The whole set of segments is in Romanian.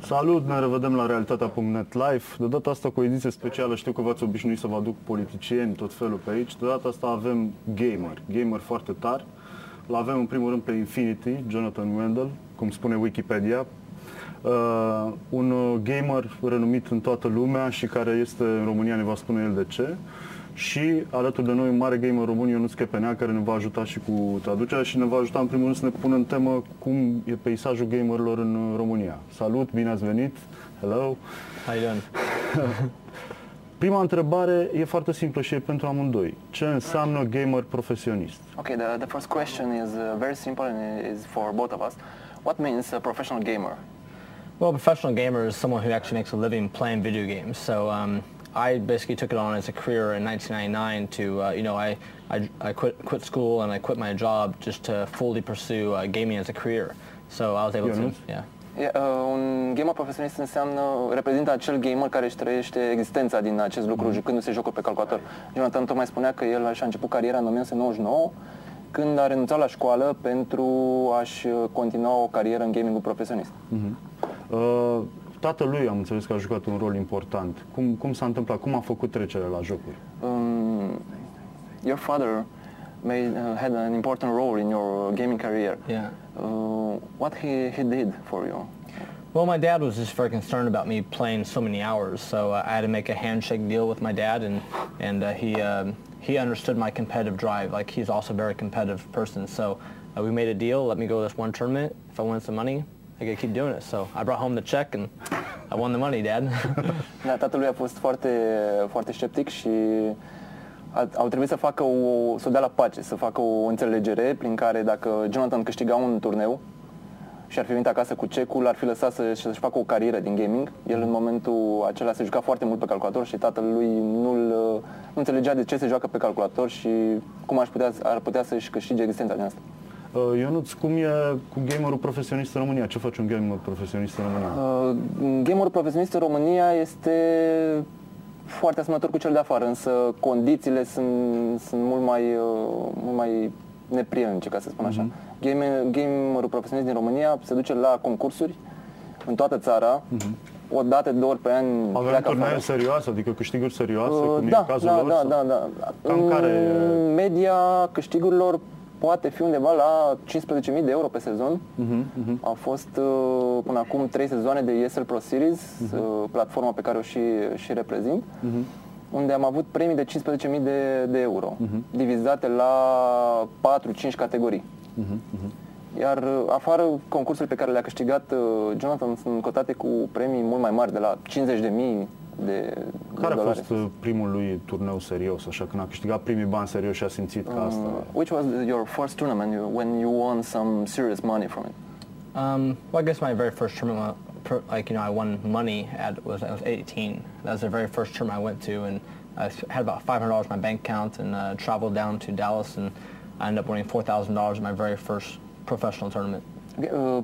Salut, ne revedem la Realitatea.NET Live. De data asta cu o ediție specială, știu că v-ați obișnuit să vă aduc politicieni, tot felul pe aici. De data asta avem gamer foarte tari. L-avem în primul rând pe Infinity, Jonathan Wendell, cum spune Wikipedia. Un gamer renumit în toată lumea și care este în România, ne va spune el de ce. Și alături de noi un mare gamer român, Ionuț Chepenea, care ne va ajuta și cu traducerea și ne va ajuta în primul rând să ne pună în temă cum e peisajul gamerilor în România. Salut, bine ați venit! Hello! How you doing? Prima întrebare e foarte simplă și e pentru amândoi. Ce înseamnă gamer profesionist? Okay, the first question is very simple and is for both of us. What means a professional gamer? Well, a professional gamer is someone who actually makes a living playing video games. So I basically took it on as a career in 1999 to, I quit school and I quit my job just to fully pursue gaming as a career. So I was able to, un gamer profesionist reprezintă acel gamer care își trăiește existența din acest lucru, jucându-se jocuri pe calculator. Jonathan tocmai spunea că el și-a început cariera în 1999, când a renunțat la școală pentru a-și continua o carieră în gamingul profesionist. Tatălui am înțeles că a jucat un rol important. Cum s-a întâmplat? Cum a făcut trecerea la jocuri? Your father had an important role in your gaming career. Yeah. What he did for you? Well, my dad was just very concerned about me playing so many hours, so I had to make a handshake deal with my dad, and he understood my competitive drive. Like, he's also a very competitive person, so we made a deal. Let me go to this one tournament. If I win some money, I gotta keep doing it. So I brought home the check and I won the money, Dad. Da, tatălui a fost foarte sceptic și au trebuit să să dea la pace, să facă o înțelegere prin care dacă Jonathan câștiga un turneu și ar fi venit acasă cu cecul, ar fi lăsat să-și facă o carieră din gaming. El în momentul acela se juca foarte mult pe calculator și tatălui nu înțelegea de ce se joacă pe calculator și cum ar putea să-și câștige existența din asta. Ionuț, cum e cu gamerul profesionist în România? Ce face un gamer profesionist în România? Gamerul profesionist în România este foarte asemănător cu cel de afară, însă condițiile sunt mult mai neprielnice, ca să spun așa. Gamerul profesionist din România se duce la concursuri în toată țara, o dată, de 2 ori pe an. Avem turnee serioase, adică câștiguri serioase, cum da, e cazul lor? Da. Cam care media câștigurilor poate fi undeva la 15.000 de euro pe sezon. Au fost până acum 3 sezoane de ESL Pro Series, platforma pe care o și reprezint, unde am avut premii de 15.000 de euro, divizate la 4-5 categorii. Iar afară, concursurile pe care le-a câștigat Jonathan sunt cotate cu premii mult mai mari, de la 50.000 de Care dolari. a fost primul lui turneu serios, așa, când a câștigat primii bani serios și a simțit că asta... Which was your first tournament when you won some serious money from it? Well, I guess my very first tournament, I won money I was 18. That was the very first tournament I went to, and I had about $500 in my bank account, and traveled down to Dallas, and I ended up winning $4,000 in my very first professional tournament.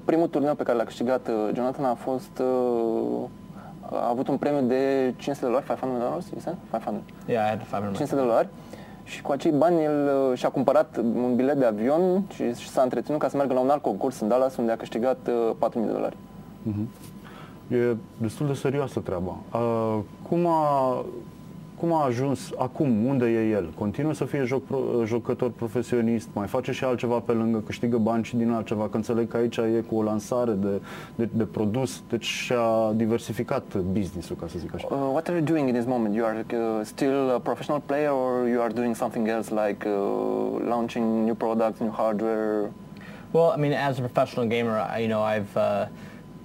Primul turneu pe care l-a câștigat Jonathan a avut un premiu de $500, $500, you said? 500. Yeah, I had $500. $500 și cu acei bani el și-a cumpărat un bilet de avion și s-a întreținut ca să meargă la un alt concurs în Dallas, unde a câștigat $4.000. E destul de serioasă treaba. Cum a ajuns acum? Unde e el? Continuă să fie jucător profesionist? Mai face și altceva pe lângă? Câștigă bani și din altceva? Că înțeleg că aici e cu o lansare de produs, deci și-a diversificat business-ul, ca să zic așa. What are you doing in this moment? You are still a professional player, or you are doing something else, like launching new products, new hardware? Well, I mean, as a professional gamer,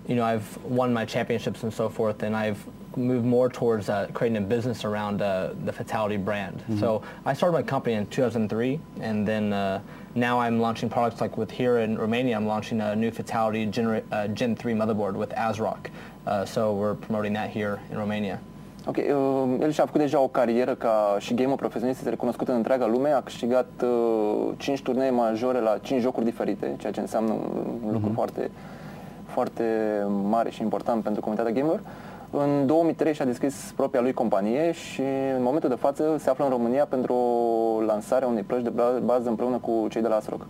I've won my championships and so forth, and I've moved more towards creating a business around the Fatal1ty brand. So I started my company in 2003, and then now I'm launching products like here in Romania. I'm launching a new Fatal1ty Gen 3 motherboard with ASRock. So we're promoting that here in Romania. Ok, el și-a făcut deja o carieră ca și gamer profesionist, este recunoscut în întreaga lume, a câștigat 5 turnee majore la 5 jocuri diferite, ceea ce înseamnă un lucru foarte mare și important pentru comunitatea gamer. În 2003 și-a deschis propria lui companie și în momentul de față se află în România pentru o lansare a unei plăci de bază împreună cu cei de la ASRock.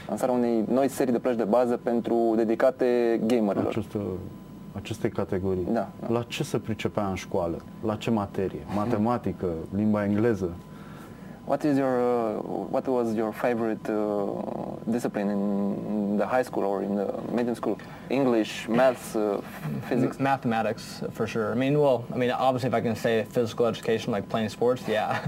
Lansarea unei noi serii de plăci de bază dedicate gamerilor. acestei categorii, Da. la ce se pricepea în școală? La ce materie? Matematică? Limba engleză? What was your favorite discipline in the high school or in the medium school? English, maths, physics? Mathematics, for sure. Obviously if I can say physical education, like playing sports, yeah.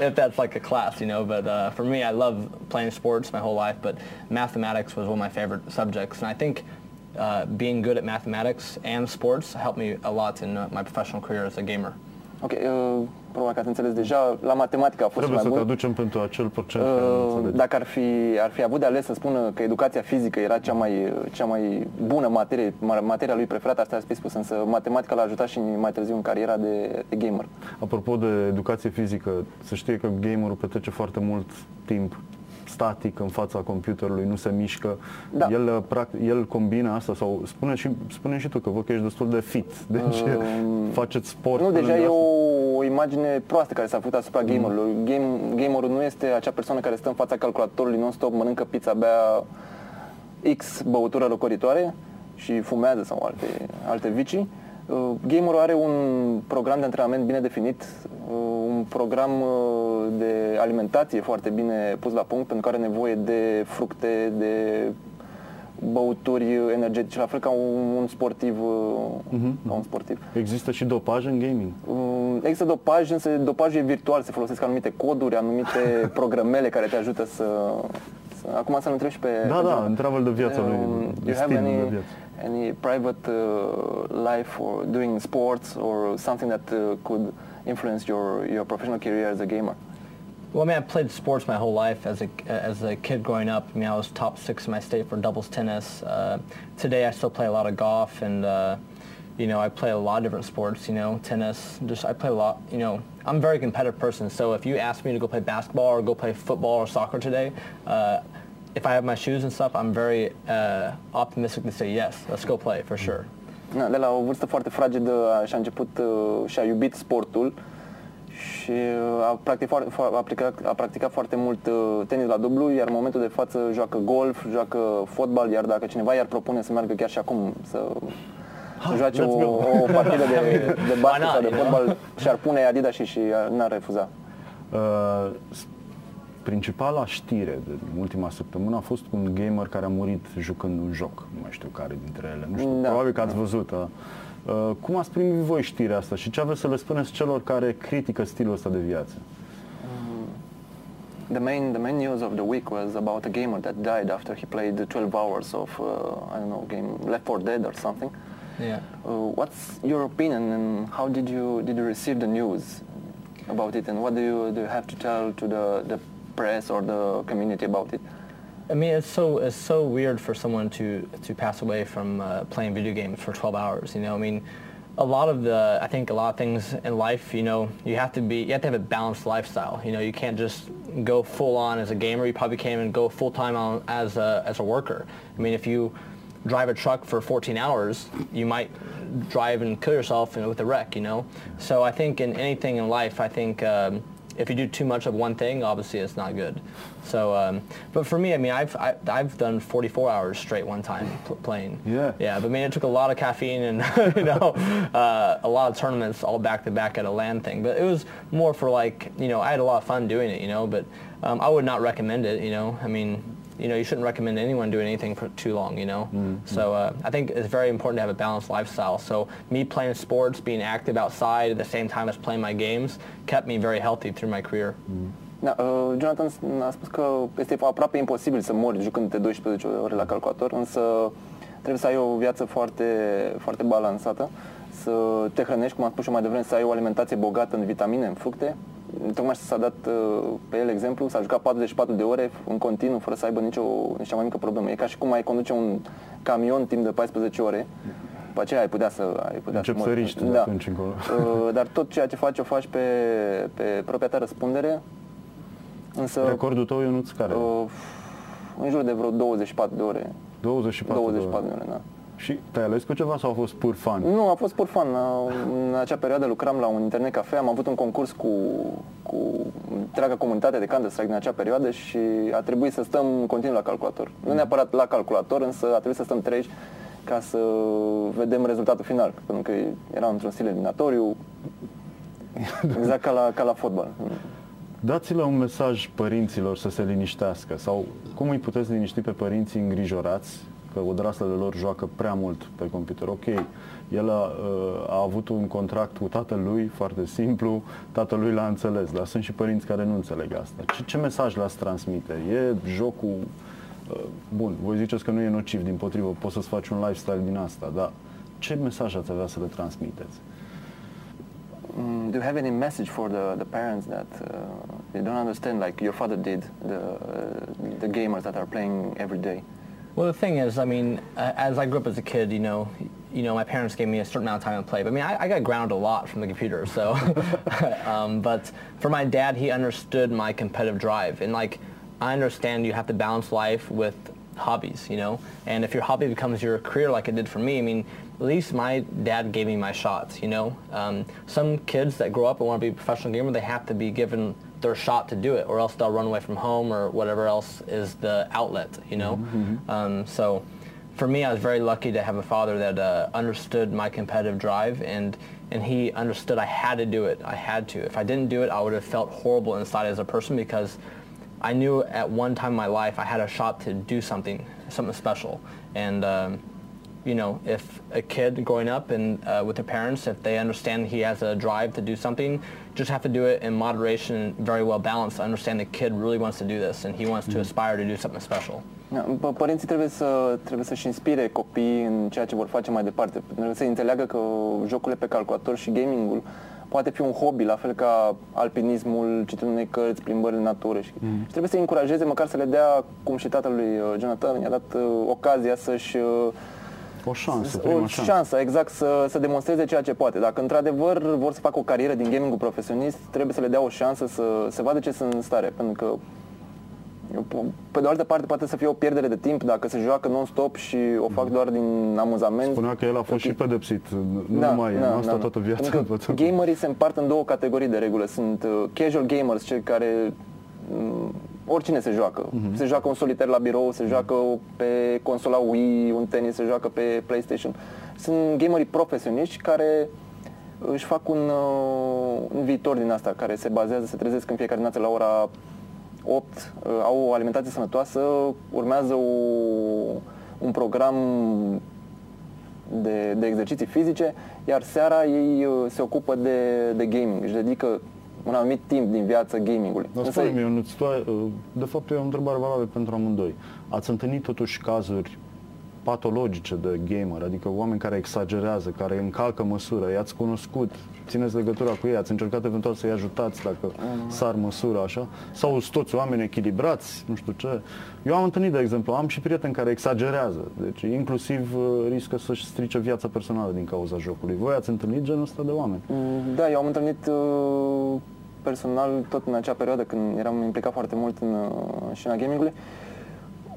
If that's like a class, but for me, I love playing sports my whole life, but mathematics was one of my favorite subjects. And I think being good at mathematics and sports helped me a lot in my professional career as a gamer. Ok, probabil că ați înțeles deja, la matematică a fost Trebuie mai bun. să traducem pentru acel procent care nu înțelege. Dacă ar fi avut de ales să spună că educația fizică era cea mai bună materie, materia lui preferată, asta ați spus, însă matematica l-a ajutat și mai târziu în cariera de gamer. Apropo de educație fizică, să știe că gamerul petrece foarte mult timp static în fața computerului, nu se mișcă. Da. El combina asta sau spune și tu că văd că ești destul de fit. Deci faceți sport. Nu, deja e o imagine proastă care s-a făcut asupra gamerului. Gamerul nu este acea persoană care stă în fața calculatorului non-stop, mănâncă pizza, bea X băutură răcoritoare și fumează sau alte vicii. Gamerul are un program de antrenament bine definit, un program de alimentație foarte bine pus la punct, pentru că are nevoie de fructe, de băuturi energetice, la fel ca un sportiv. Există și dopaj în gaming? Există dopaj, însă dopajul e virtual, se folosesc anumite coduri, anumite programele care te ajută să... Acum să-l întrebi și pe... Da, întreabă-l de viața lui. You have any private life or doing sports or something that could influence your professional career as a gamer? Well, I played sports my whole life. As a kid growing up, I was top 6 in my state for doubles tennis. Today I still play a lot of golf, and I play a lot of different sports. Tennis. I play a lot. I'm a very competitive person. So if you ask me to go play basketball or go play football or soccer today, if I have my shoes and stuff, I'm very optimistic to say yes. Let's go play for sure. De la o vârstă foarte fragedă și-a început și-a iubit sportul și a practicat foarte mult tenis la dublu, iar în momentul de față joacă golf, joacă fotbal, iar dacă cineva i-ar propune să meargă chiar și acum să joace o partidă de basket sau de fotbal, și-ar pune Adidas și n-ar refuza. Principala știre din ultima săptămână a fost un gamer care a murit jucând un joc. Nu mai știu care dintre ele. Nu știu, probabil că ați văzut. Cum ați primit voi știrea asta și ce aveți să le spuneți celor care critică stilul ăsta de viață? The main news of the week was about a gamer that died after he played 12 hours of game Left 4 Dead or something. Yeah. What's your opinion and how did you receive the news about it, and what do you have to tell to the press or the community about it? It's so weird for someone to pass away from playing video games for 12 hours. I think a lot of things in life, you have to have a balanced lifestyle. You can't just go full on as a gamer. You probably can't even go full time on as a worker. If you drive a truck for 14 hours, you might drive and kill yourself with a wreck. So I think in anything in life, if you do too much of one thing, obviously it's not good. So, but for me, I've done 44 hours straight one time playing. Yeah. But it took a lot of caffeine and a lot of tournaments all back to back at a LAN thing. But it was more for I had a lot of fun doing it, But I would not recommend it, you shouldn't recommend anyone doing anything for too long, So I think it's very important to have a balanced lifestyle. So me playing sports, being active outside at the same time as playing my games, kept me very healthy through my career. Jonathan a spus că este aproape imposibil să mori jucând 12 ore la calculator, însă trebuie să ai o viață foarte, foarte balansată, să te hrănești, cum am spus și mai devreme, să ai o alimentație bogată în vitamine, în fructe. Tocmai s-a dat pe el exemplu, s-a jucat 44 de ore în continuu, fără să aibă nici cea mai mică problemă. E ca și cum ai conduce un camion timp de 14 ore, după aceea ai putea să încep să riști de atunci încolo. Dar tot ceea ce faci, o faci pe propria ta răspundere. Însă, recordul tău, Ionuț, care? În jur de vreo 24 de ore. 24 de ore, da. Și te-ai ales cu ceva sau a fost pur fun? Nu, a fost pur fun. În acea perioadă lucram la un internet cafe, am avut un concurs cu întreaga comunitate de Counter-Strike din acea perioadă și a trebuit să stăm continuu la calculator. Nu neapărat la calculator, însă a trebuit să stăm treji ca să vedem rezultatul final, pentru că era într-un stil eliminatoriu, exact ca la fotbal. Dați-le un mesaj părinților să se liniștească sau cum îi puteți liniști pe părinții îngrijorați că odraslele lor joacă prea mult pe computer. Ok, el a avut un contract cu tatălui, foarte simplu, tatălui l-a înțeles, dar sunt și părinți care nu înțeleg asta. Ce mesaj le-ați transmite? E jocul, bun, voi ziceți că nu e nociv, dimpotrivă, poți să-ți faci un lifestyle din asta, dar ce mesaj ați avea să le transmiteți? Do you have any message for the parents that they don't understand, like your father did, the gamers that are playing every day? Well, the thing is, I mean, as I grew up as a kid, you know, my parents gave me a certain amount of time to play. But I mean, I got grounded a lot from the computer, so. But for my dad, he understood my competitive drive, and like, I understand you have to balance life with hobbies, you know. And if your hobby becomes your career, like it did for me, I mean, at least my dad gave me my shots, you know. Some kids that grow up and want to be a professional gamer, they have to be given their shot to do it, or else they'll run away from home or whatever else is the outlet, you know. So for me, I was very lucky to have a father that understood my competitive drive, and he understood I had to do it. I had to. If I didn't do it, I would have felt horrible inside as a person, because I knew at one time in my life I had a shot to do something special. And you know, if a kid growing up and with their parents, if they understand he has a drive to do something, just have to do it in moderation and very well balanced. Understand the kid really wants to do this and he wants to aspire to do something special. Părinții trebuie să-și inspire copiii în ceea ce vor face mai departe. Trebuie să înțeleagă că jocurile pe calculator și gamingul poate fi un hobby, la fel ca alpinismul, citind unei cărți, plimbările în natură. Și trebuie să-i încurajeze, măcar să le dea, cum și tatălui Jonathan, i-a dat ocazia să-și o șansă, exact, să demonstreze ceea ce poate. Dacă într-adevăr vor să facă o carieră din gamingul profesionist, trebuie să le dea o șansă să vadă ce sunt în stare, pentru că pe de altă parte poate să fie o pierdere de timp dacă se joacă non-stop și o fac doar din amuzament. Spunea că el a fost și pedepsit, nu numai asta toată viața. Gamerii se împart în două categorii de regulă. Sunt casual gamers, cei care oricine se joacă. Se joacă un solitar la birou, se joacă pe consola Wii, un tenis, se joacă pe PlayStation. Sunt gamerii profesioniști care își fac un viitor din asta, care se bazează, se trezesc în fiecare dimineață la ora 8, au o alimentație sănătoasă, urmează un program de exerciții fizice, iar seara ei se ocupă de gaming, își dedică un anumit timp din viață gamingului. Dar spune-mi, Ionuț, de fapt e o întrebare valabilă pentru amândoi. Ați întâlnit totuși cazuri patologice de gamer, adică oameni care exagerează, care încalcă măsură, i-ați cunoscut, țineți legătura cu ei, ați încercat eventual să-i ajutați dacă sar măsura, așa? Sau sunt toți oameni echilibrați, nu știu ce? Eu am întâlnit, de exemplu, am și prieteni care exagerează, deci inclusiv riscă să-și strice viața personală din cauza jocului. Voi ați întâlnit genul ăsta de oameni? Da, eu am întâlnit personal tot în acea perioadă când eram implicat foarte mult în scena gamingului,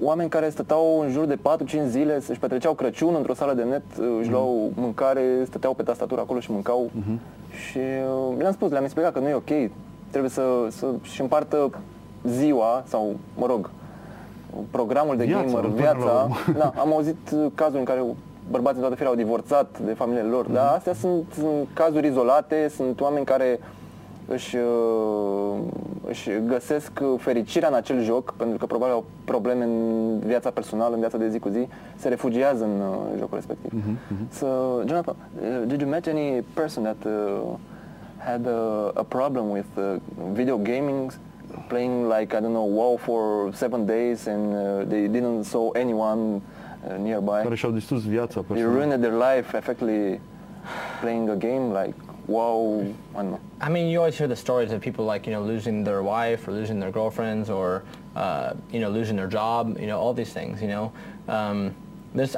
oameni care stăteau în jur de 4-5 zile, își petreceau Crăciun într-o sală de net, își luau mâncare, stăteau pe tastatură acolo și mâncau. Și le-am spus, le-am explicat că nu e ok, trebuie să-și împartă ziua sau, mă rog, programul de gamer, viața. Da, am auzit cazuri în care bărbații în toată firea au divorțat de familiile lor, dar astea sunt cazuri izolate, sunt oameni care își găsesc fericirea în acel joc, pentru că probabil au probleme în viața personală, în viața de zi cu zi, se refugiază în jocul respectiv. So, Jonathan, did you meet any person that had a problem with video gaming, playing like, I don't know, WoW for 7 days and they didn't saw anyone nearby? Care și-au distrus viața personală. They ruined their life effectively playing a game like wow, I don't know. I mean, you always hear the stories of people like, you know, losing their wife or losing their girlfriends or, you know, losing their job, you know, all these things, you know.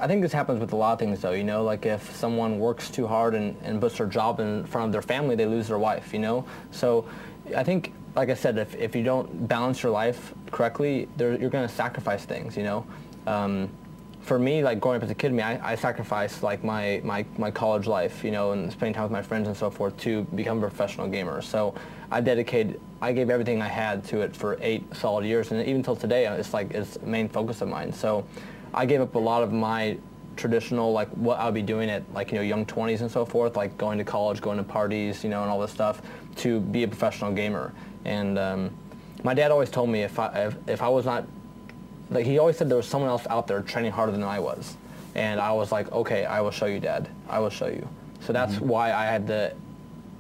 I think this happens with a lot of things though, you know, like if someone works too hard and puts their job in front of their family, they lose their wife, you know. So I think, like I said, if you don't balance your life correctly, you're going to sacrifice things, you know. For me, like growing up as a kid, I sacrificed like my college life, you know, and spending time with my friends and so forth to become a professional gamer. So I gave everything I had to it for 8 solid years, and even till today, it's like it's the main focus of mine. So I gave up a lot of my traditional, like what I would be doing at like, young 20s and so forth, like going to college, going to parties, and all this stuff, to be a professional gamer. And my dad always told me if I was not, like he always said there was someone else out there training harder than I was. And I was like, okay, I will show you, Dad. I will show you. So that's why I had the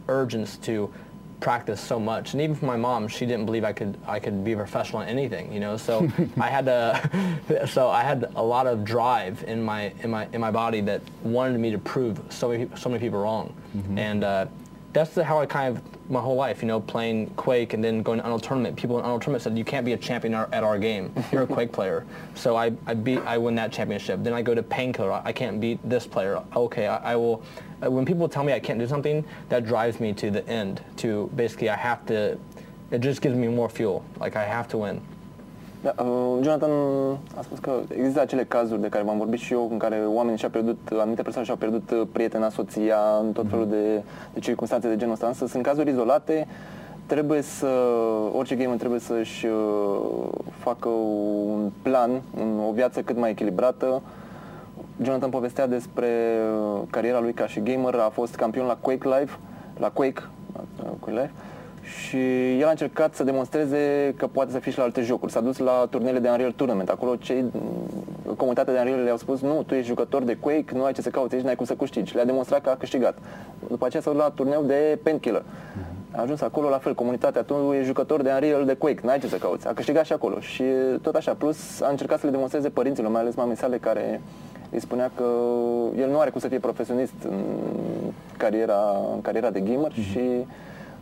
urgence to practice so much. And even for my mom, she didn't believe I could be a professional in anything, So I had a lot of drive in my body that wanted me to prove so many people wrong. And that's how I kind of, my whole life, playing Quake and then going to Unreal Tournament. People in Unreal Tournament said, you can't be a champion at our game. You're a Quake player. So I win that championship. Then I go to Painkiller. I can't beat this player. Okay, I will. When people tell me I can't do something, that drives me to the end. To basically, I have to, it just gives me more fuel. Like, I have to win. Da, Jonathan a spus că există acele cazuri de care v-am vorbit și eu, în care oamenii anumite persoane și-au pierdut prietena, soția, în tot felul de circunstanțe de genul ăsta. Însă sunt cazuri izolate, orice gamer trebuie să-și facă un plan, o viață cât mai echilibrată. Jonathan povestea despre cariera lui ca și gamer, a fost campion la Quake Live. Și el a încercat să demonstreze că poate să fie și la alte jocuri. S-a dus la turneele de Unreal Tournament. Acolo comunitatea de Unreal le-au spus: nu, tu ești jucător de Quake, nu ai ce să cauți aici, n-ai cum să câștigi. Le-a demonstrat că a câștigat. După aceea s-a dus la turneul de Painkiller. A ajuns acolo la fel, comunitatea: tu ești jucător de Unreal de Quake, n-ai ce să cauți. A câștigat și acolo. Și tot așa, plus a încercat să le demonstreze părinților, mai ales mamei sale, care îi spunea că el nu are cum să fie profesionist în cariera de gamer și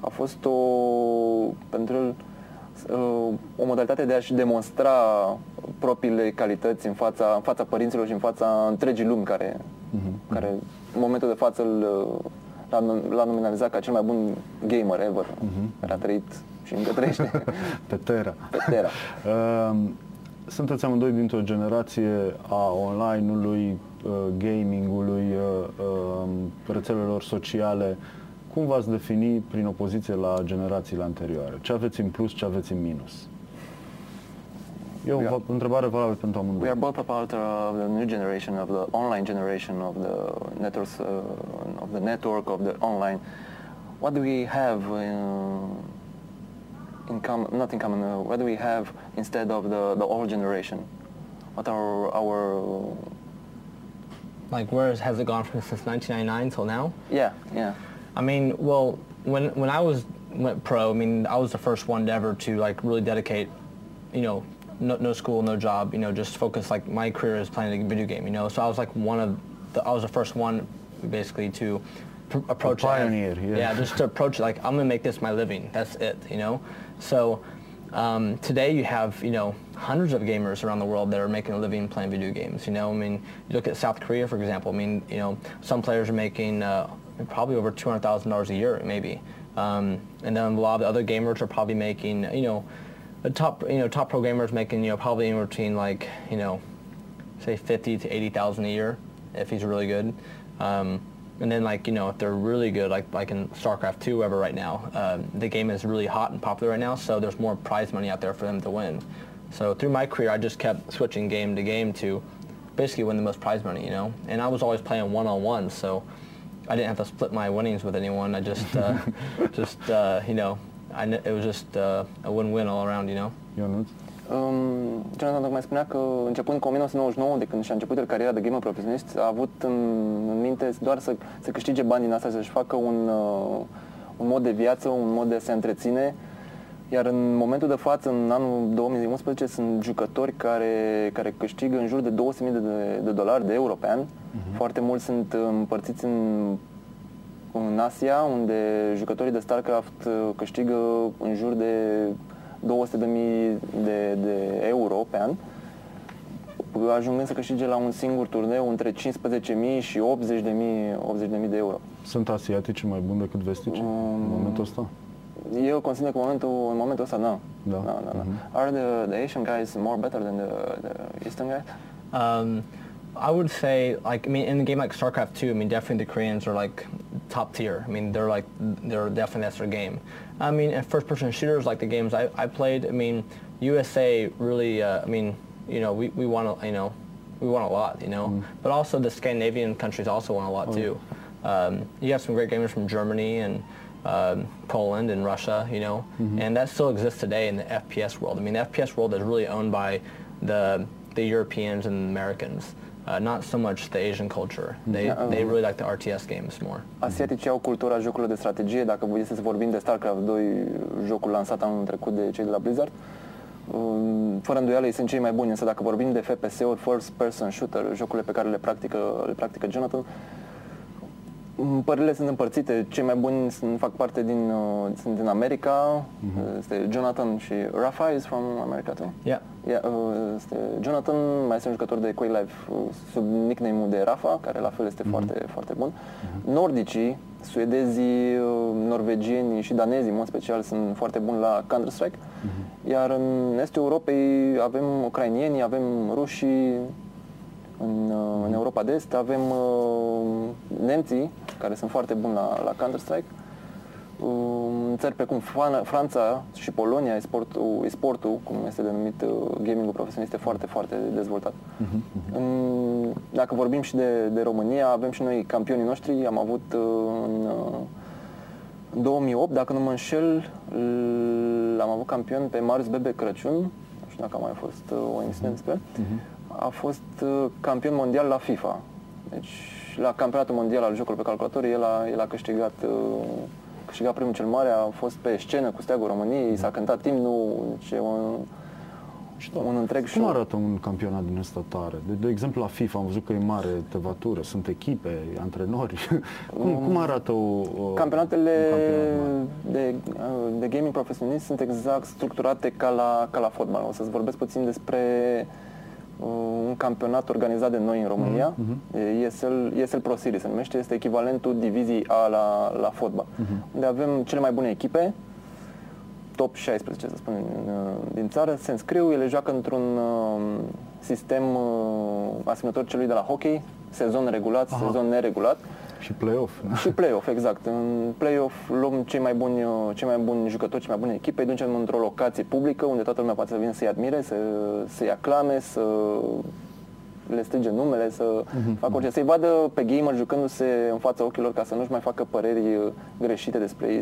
a fost pentru el o modalitate de a-și demonstra propriile calități în fața părinților și în fața întregii lumi care în momentul de față l-a nominalizat ca cel mai bun gamer ever, care a trăit și încă trăiește. Pe Terra. Sunteți amândoi dintr-o generație a online-ului, gaming-ului, rețelelor sociale. Cum v-ați defini prin opoziție la generațiile anterioare? Ce aveți în plus, ce aveți în minus? E o întrebare valabilă pentru amândoi. We are both a part of the new generation, of the online generation, of the networks, of the network, of the online. What do we have in common? Not in common. What do we have instead of the old generation? What are our like, where has it gone from since 1999 till now? Yeah. I mean, well, when I went pro, I mean, I was the first one ever to like really dedicate, no school, no job, just focus. Like, my career is playing a video game, So I was like I was the first one basically to approach a pioneer, just to approach it like, I'm gonna make this my living. That's it, So today you have hundreds of gamers around the world that are making a living playing video games. I mean, you look at South Korea, for example. I mean, some players are making probably over $200,000 a year, maybe. And then a lot of the other gamers are probably making, the top pro gamers making, probably in between like, say 50 to 80,000 a year if he's really good. And then like, if they're really good, like in StarCraft 2, whatever right now, the game is really hot and popular right now, so there's more prize money out there for them to win. So through my career, I just kept switching game to game to basically win the most prize money, And I was always playing one-on-one, so I didn't have to split my winnings with anyone. I just, it was just a win-win all around, Jonathan tocmai spunea că începând cu 1999, de când și-a început el cariera de gamer profesionist, a avut în minte doar să câștige bani din asta, să-și facă un mod de viață, un mod de a se întreține. Iar în momentul de față, în anul 2011, sunt jucători care câștigă în jur de $200,000 de euro pe an. Foarte mulți sunt împărțiți în Asia, unde jucătorii de StarCraft câștigă în jur de $200,000 de euro pe an, ajungând să câștige la un singur turneu între 15.000 și 80.000 de euro. Sunt asiatici mai buni decât vestici în momentul ăsta? Eu consider că în momentul ăsta, nu. Are the Asian guys more better than the Eastern guys? I would say, like, I mean, in a game like StarCraft 2, I mean, definitely the Koreans are like top tier. I mean, they're definitely, that's their game. I mean, in first-person shooters, like the games I played, I mean, USA really, I mean, we want to, we won a lot, you know. But also the Scandinavian countries also won a lot too. You have some great gamers from Germany and Poland and Russia, you know, and that still exists today in the FPS world. I mean, the FPS world is really owned by the Europeans and Americans. Not so much the Asian culture. They really like the RTS games more. Asiaticii au cultura jocurilor de strategie. Dacă este să vorbim de StarCraft 2, jocul lansat anul trecut de cei de la Blizzard, fără îndoială ei sunt cei mai buni, însă dacă vorbim de FPS-uri, first person shooter, jocurile pe care le practică Jonathan, părerile sunt împărțite. Cei mai buni fac parte sunt din America. Este Jonathan și Rafa is from America too. Yeah. Este Jonathan, mai este un jucător de Quake Live sub nickname-ul de Rafa, care la fel este foarte, foarte bun. Nordicii, suedezii, norvegieni și danezii, în mod special, sunt foarte buni la Counter-Strike. Iar în estul Europei avem ucrainieni, avem rușii, în Europa de Est avem nemții, care sunt foarte buni la Counter-Strike. În țări precum Franța și Polonia, e-sportul, cum este denumit gaming-ul profesionist, este foarte, foarte dezvoltat. Dacă vorbim și de România, avem și noi campionii noștri. Am avut în 2008, dacă nu mă înșel, l-am avut campion pe Marius Bebe Crăciun. Nu știu dacă a mai fost o emisiune despre. A fost campion mondial la FIFA. Deci, la campionatul mondial al jocurilor pe calculator, el a câștigat primul cel mare, a fost pe scenă cu steagul României, s-a cântat imnul, un întreg show. Cum arată un campionat din ăsta tare? De exemplu, la FIFA am văzut că e mare tevatură, sunt echipe, antrenori. Cum arată campionatele de gaming profesionist sunt exact structurate ca la fotbal. O să-ți vorbesc puțin despre un campionat organizat de noi în România, ESL Pro Series se numește, este echivalentul diviziei A la fotbal, unde avem cele mai bune echipe, top 16, să spunem, din țară, se înscriu, ele joacă într-un sistem asemănător celui de la hockey, sezon regulat, sezon neregulat. Și play-off. Și play-off, exact. În play-off luăm cei mai buni jucători, cei mai bune echipe, îi ducem într-o locație publică unde toată lumea poate să vină să-i admire, să-i aclame, să le strige numele, să facă orice, să-i vadă pe gamer jucându-se în fața ochilor ca să nu-și mai facă păreri greșite despre ei,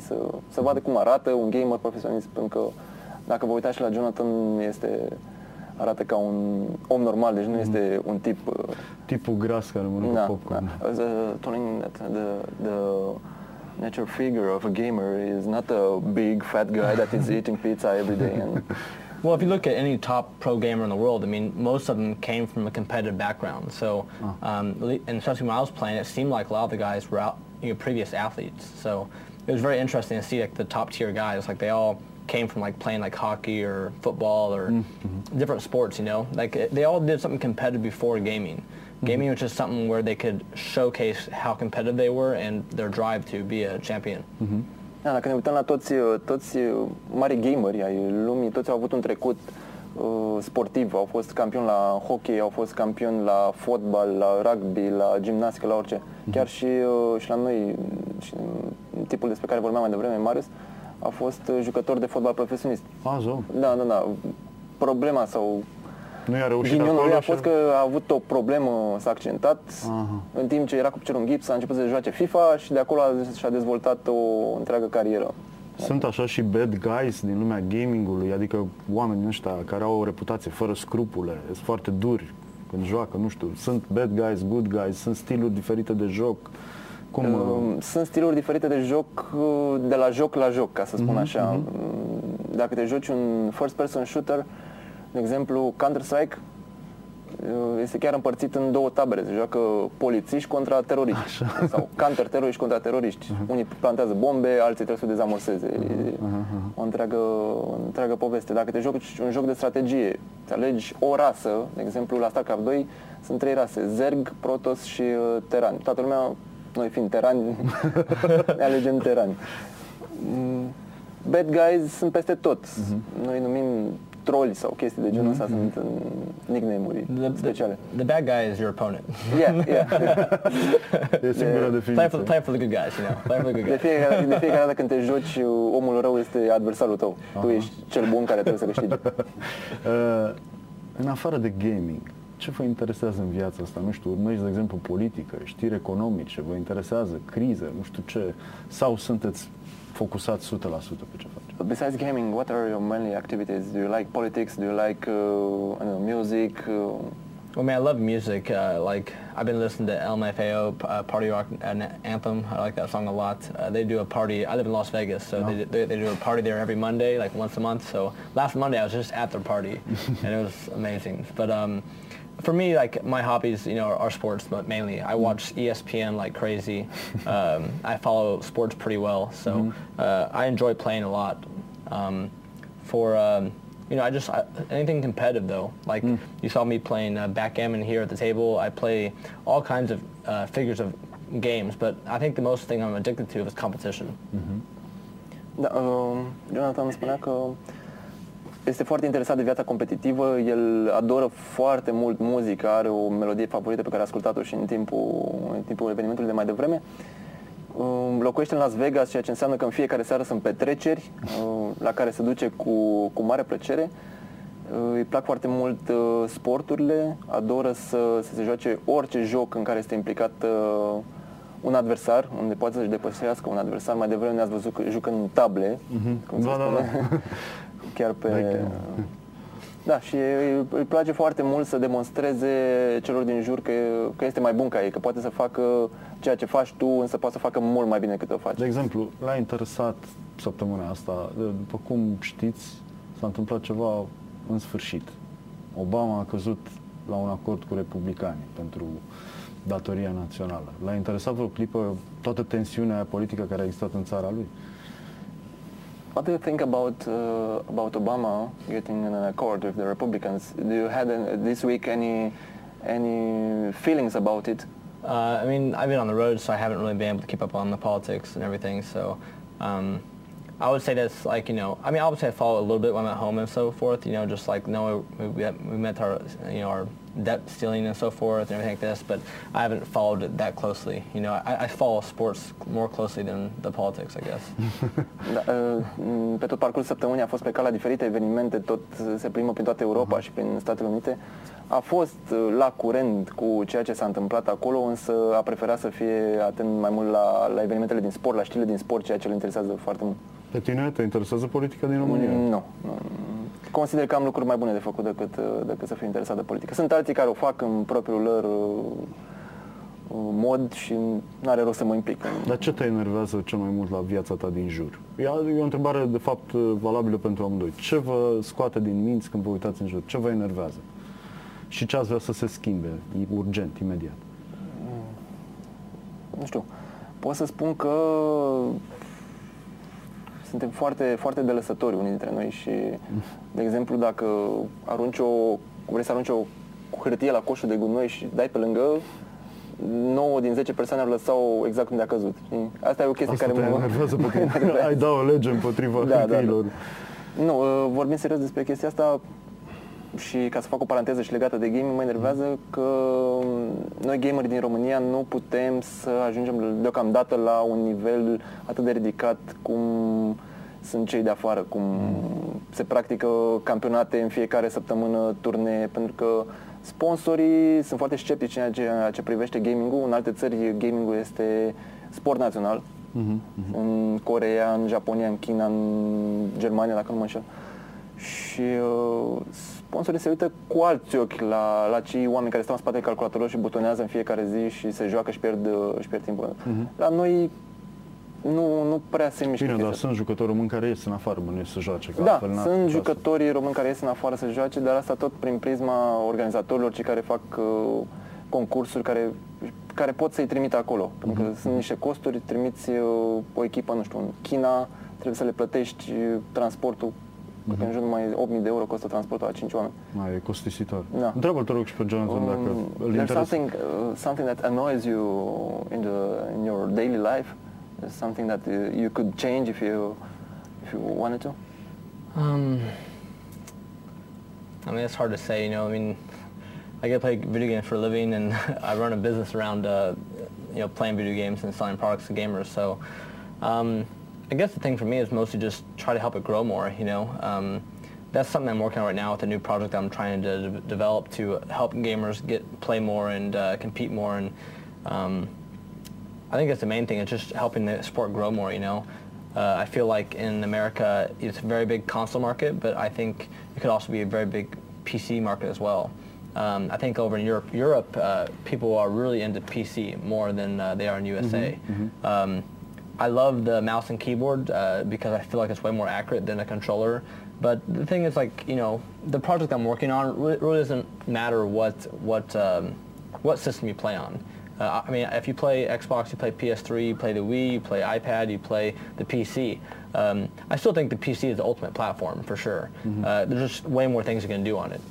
să vadă cum arată un gamer profesionist, pentru că dacă vă uitați și la Jonathan, arată ca un om normal, deci nu este un tip... Tipul gras care mănâncă popcorn. Telling that the nature figure of a gamer is not a big fat guy that is eating pizza every day. Well, if you look at any top pro gamer in the world, I mean, most of them came from a competitive background. So, and especially when I was playing, it seemed like a lot of the guys were previous athletes. So it was very interesting to see like the top tier guys, like they all came from like playing like hockey or football or different sports, you know, like they all did something competitive before gaming. Gaming was just something where they could showcase how competitive they were and their drive to be a champion. Da, dacă ne uităm la toți mari gameri ai lumii, toți au avut un trecut sportiv, au fost campioni la hockey, au fost campioni la fotbal, la rugby, la gimnastică, la orice. Chiar și la noi, și tipul despre care vorbeam mai devreme, Marius, a fost jucător de fotbal profesionist. Da. Problema sau ghinionul lui a fost că a avut o problemă, s-a accidentat, în timp ce era cu piciorul în gips, a început să joace FIFA și de acolo și-a dezvoltat o întreagă carieră. Sunt așa și bad guys din lumea gamingului, adică oamenii ăștia care au o reputație fără scrupule, sunt foarte duri când joacă, nu știu, sunt bad guys, good guys, sunt stiluri diferite de joc. Sunt stiluri diferite de joc, de la joc la joc, ca să spun așa. Dacă te joci un first person shooter, de exemplu Counter-Strike, este chiar împărțit în două tabere, se joacă polițiști contra teroriști sau counter-teroriști contra teroriști. Unii plantează bombe, alții trebuie să o dezamorseze. O întreagă poveste. Dacă te joci un joc de strategie, îți alegi o rasă, de exemplu la StarCraft 2 sunt 3 rase, Zerg, Protoss și Terani. Toată lumea, noi fiind terani, ne alegem terani. Bad guys sunt peste tot. Noi numim troli sau chestii de genul ăsta, sunt nickname-uri speciale. The bad guy is your opponent. Yeah. E singura definiție. Play for the good guys, you know. Play for the good guys. De fiecare dată când te joci, omul rău este adversarul tău. Tu ești cel bun care trebuie să câștigi. În afară de gaming, ce vă interesează în viața asta? Nu știu, urmăriți, de exemplu, politică, știri economice, vă interesează crize, nu știu ce, sau sunteți focusați 100% pe ce faceți? Besides gaming, what are your mainly activities? Do you like politics? Do you like I don't know, music? Well, I love music. Like I've been listening to LMFAO Party Rock Anthem. I like that song a lot. They do a party. I live in Las Vegas, so they do a party there every Monday, like once a month. So last Monday I was just at their party, and it was amazing. But for me, like my hobbies, are sports, but mainly I watch ESPN like crazy. I follow sports pretty well, so I enjoy playing a lot. Anything competitive though. Like you saw me playing backgammon here at the table. I play all kinds of figures of games, but I think the most thing I'm addicted to is competition. Da, Jonathan spunea că este foarte interesat de viața competitivă, el adoră foarte mult muzica, are o melodie favorită pe care a ascultat-o și în timpul evenimentului de mai devreme. Locuiește în Las Vegas, ceea ce înseamnă că în fiecare seară sunt petreceri la care se duce cu mare plăcere. Îi plac foarte mult sporturile, adoră să se joace orice joc în care este implicat un adversar, unde poate să-și depășească un adversar. Mai devreme ne-ați văzut că jucă în table, cum se spune. Chiar pe... Da, și îi place foarte mult să demonstreze celor din jur că este mai bun ca ei, că poate să facă ceea ce faci tu, însă poate să facă mult mai bine decât o faci. De exemplu, l-a interesat săptămâna asta, după cum știți, s-a întâmplat ceva în sfârșit. Obama a căzut la un acord cu republicanii pentru datoria națională. L-a interesat vreo clipă toată tensiunea politică care a existat în țara lui? What do you think about Obama getting an accord with the Republicans? Do you had this week any feelings about it? I mean, I've been on the road, so I haven't really been able to keep up on the politics and everything. So I would say that's like, I would say I follow a little bit when I'm at home and so forth. Just like we met our our debt stealing and so forth and everything like this, but I haven't followed it that closely. I follow sports more closely than the politics, I guess. Da, pe tot parcursul săptămânii a fost pe calea diferite evenimente, tot se plimbă prin toată Europa și prin Statele Unite. A fost la curent cu ceea ce s-a întâmplat acolo, însă a preferat să fie atent mai mult la evenimentele din sport, la știrile din sport, ceea ce îl interesează foarte mult. Pe tine te interesează politica din România? Nu. Consider că am lucruri mai bune de făcut decât să fiu interesat de politică. Sunt alții care o fac în propriul lor mod și nu are rost să mă implic. Dar ce te enervează cel mai mult la viața ta din jur? E o întrebare, de fapt, valabilă pentru amândoi. Ce vă scoate din minți când vă uitați în jur? Ce vă enervează? Și ce ați vrea să se schimbe urgent, imediat? Nu știu. Pot să spun că suntem foarte, foarte delăsători unii dintre noi și, de exemplu, dacă vrei să arunci o hârtie la coșul de gunoi și dai pe lângă, 9 din 10 persoane ar lăsa-o exact unde a căzut. Asta e o chestie care mă enervează pe tine. Ai da o lege împotriva hârtiilor. Da. Nu, vorbim serios despre chestia asta și ca să fac o paranteză și legată de gaming, mă enervează că noi gameri din România nu putem să ajungem deocamdată la un nivel atât de ridicat cum sunt cei de afară, cum se practică campionate în fiecare săptămână, turnee, pentru că sponsorii sunt foarte sceptici în ceea ce privește gaming-ul. În alte țări gaming-ul este sport național, în Coreea, în Japonia, în China, în Germania, dacă nu mă înșel. Și sponsorii se uită cu alți ochi la cei oameni care stau în spatele calculatorului și butonează în fiecare zi și se joacă și pierd timpul. La noi nu prea se mișcă. Bine, dar sunt jucători români care ies în afară, nu ies să joace. Da, sunt jucătorii români care ies în afară să joace, dar asta tot prin prisma organizatorilor, cei care fac concursuri, care pot să-i trimită acolo. Pentru că sunt niște costuri, trimiți o echipă, nu știu, în China, trebuie să le plătești transportul. Că în jur numai 8.000 de euro costă transportul la 5 oameni. Mai e costisitor. Da. Întreabă-l, te rog, și pe Jonathan dacă îl interesează. Something that annoys you in your daily life? There's something that you could change if you wanted to? I mean, it's hard to say, I get to play video games for a living, and I run a business around, playing video games and selling products to gamers. So, I guess the thing for me is mostly just try to help it grow more. that's something I'm working on right now with a new project I'm trying to develop to help gamers play more and compete more. And I think that's the main thing. It's just helping the sport grow more. You know, I feel like in America it's a very big console market, but I think it could also be a very big PC market as well. I think over in Europe, people are really into PC more than they are in USA. I love the mouse and keyboard because I feel like it's way more accurate than a controller. But the thing is, like, you know, the project I'm working on really doesn't matter what system you play on. I mean, if you play Xbox, you play PS3, you play the Wii, you play iPad, you play the PC. I still think the PC is the ultimate platform for sure. There's just way more things you can do on it.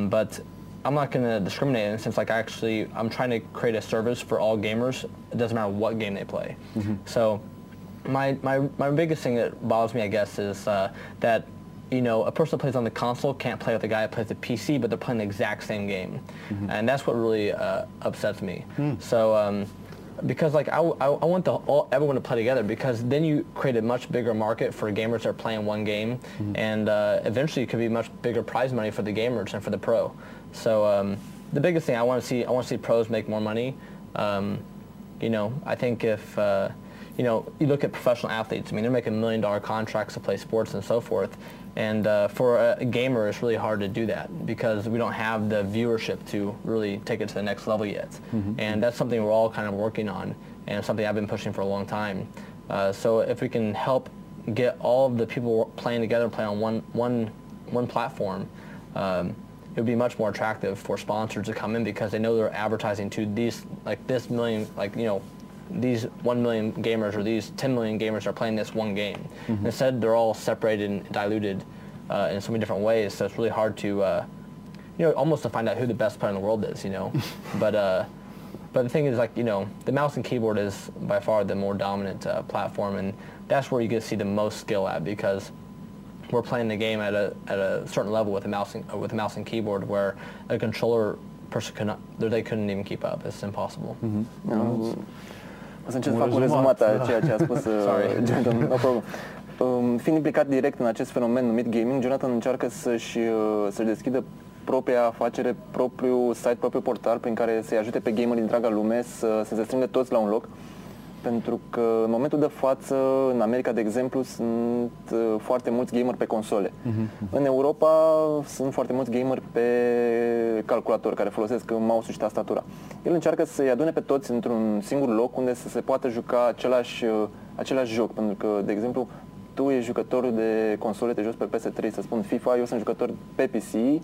But I'm not going to discriminate in the sense, like, I'm trying to create a service for all gamers. It doesn't matter what game they play. So my biggest thing that bothers me, I guess, is that, you know, a person that plays on the console can't play with a guy that plays the PC, but they're playing the exact same game. And that's what really upsets me. So because, like, I want everyone to play together, because then you create a much bigger market for gamers that are playing one game, and eventually it could be much bigger prize money for the gamers and for the pro. So the biggest thing I want to see pros make more money. You know, I think if you know, you look at professional athletes. I mean, they're making $1 million contracts to play sports and so forth. And for a gamer, it's really hard to do that because we don't have the viewership to really take it to the next level yet. And that's something we're all kind of working on, and something I've been pushing for a long time. So if we can help get all of the people playing together, playing on one platform, it would be much more attractive for sponsors to come in, because they know they're advertising to these, like, this million, like, you know, these 1 million gamers or these 10 million gamers are playing this one game. Instead, they're all separated and diluted in so many different ways. So it's really hard to, you know, almost to find out who the best player in the world is, you know. But the thing is, like, you know, the mouse and keyboard is by far the more dominant platform, and that's where you get to see the most skill at, because we're playing the game at a certain level with a mouse and keyboard, where a controller person they couldn't even keep up. It's impossible. O să încerc să fac un rezumat a ceea ce a spus Jonathan. No problem. Fiind implicat direct în acest fenomen numit gaming, Jonathan încearcă să-și deschidă propria afacere, propriul site, propriul portal prin care să-i ajute pe gamerii din întreaga lume să se strângă toți la un loc. Pentru că în momentul de față, în America, de exemplu, sunt foarte mulți gameri pe console. În Europa sunt foarte mulți gameri pe calculator, care folosesc mouse-ul și tastatura. El încearcă să-i adune pe toți într-un singur loc unde să se poată juca același joc. Pentru că, de exemplu, tu ești jucătorul de console, te joci pe PS3, să spun FIFA, eu sunt jucător pe PC,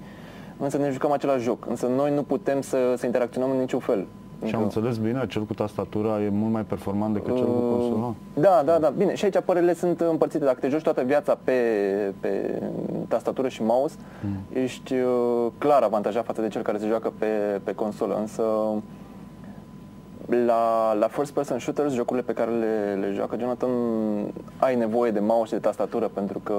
însă ne jucăm același joc. Însă noi nu putem să interacționăm în niciun fel. Și am înțeles bine, cel cu tastatura e mult mai performant decât cel cu consola? Da. Bine, și aici părerile sunt împărțite. Dacă te joci toată viața pe tastatură și mouse, ești clar avantajat față de cel care se joacă pe consolă. Însă la first person shooters, jocurile pe care le joacă Jonathan, ai nevoie de mouse și de tastatură, pentru că